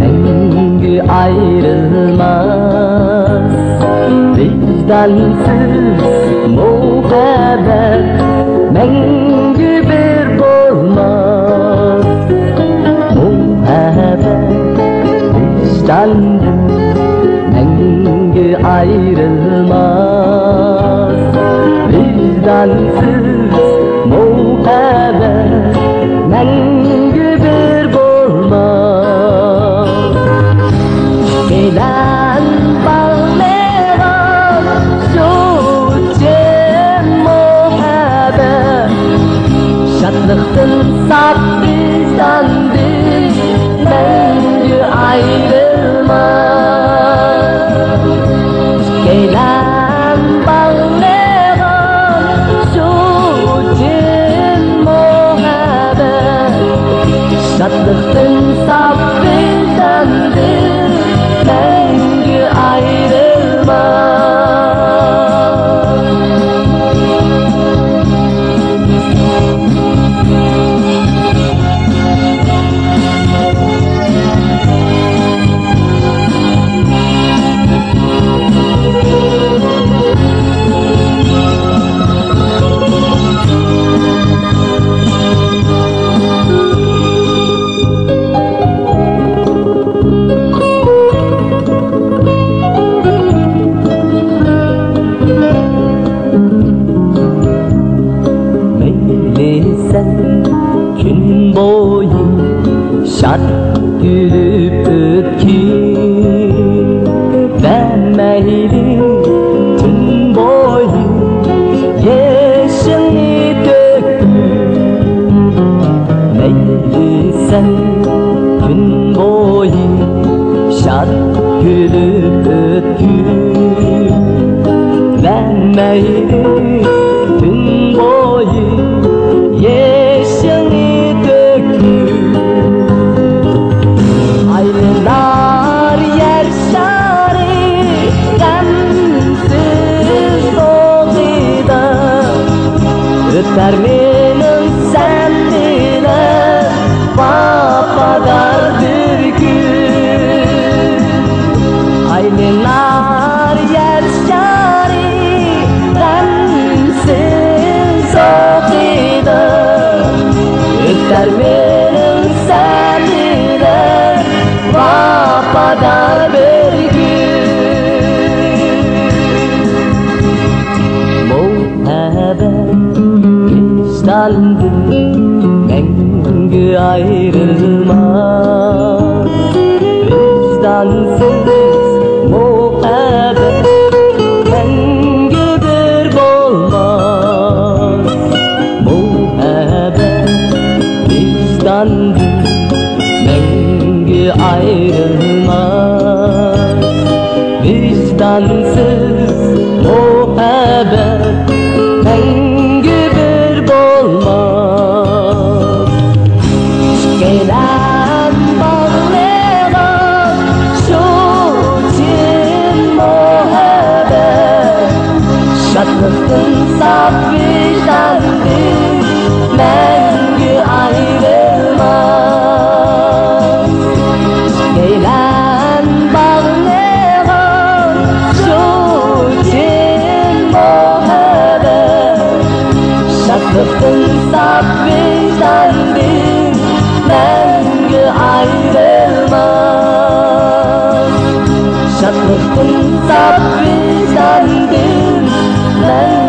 Dengü ayrılmaz, vicdansız muhabbet mengü bir olmaz. Muhabbet vicdandan mengü ayrılmaz, vicdansız muhabbet mengü bir olmaz. Gelen bağlayan şu cem muhabbet, şadlıktın saf vicdandır mengü ayrılmaz. Gelen bağlayan şu cem muhabbet, şadlıktın saf vicdandır mengü ayrılmaz. Gün boyu şad gülüp ötkin ve meyli tüm boyu yeşilini döktün. Meyli sen gün boyu şad gülüp ötkin ve meyli tüm boyu yeşilini döktün. Aylılar yer şari gamsiz oğida, öter menin sen bilen vafadar bir gün. Aylılar yer şari gamsiz oğida, öter menin sen bilen vafadar bir gün. Muhabbet vicdandır mengü ayrılmaz, vicdansız muhabbet mengü bir olmaz. Muhabbet vicdandır mengü ayrılmaz, vicdansız muhabbet mengü bir olmaz. Gelen bağlayan şu cin muhabbet, şadlıktın saf vicdandır mengü ayrılmaz. Gelen bağlayan şu cin muhabbet, şadlıktın saf vicdandır mengü ayrılmaz. Şadlıktın saf vicdandır mengü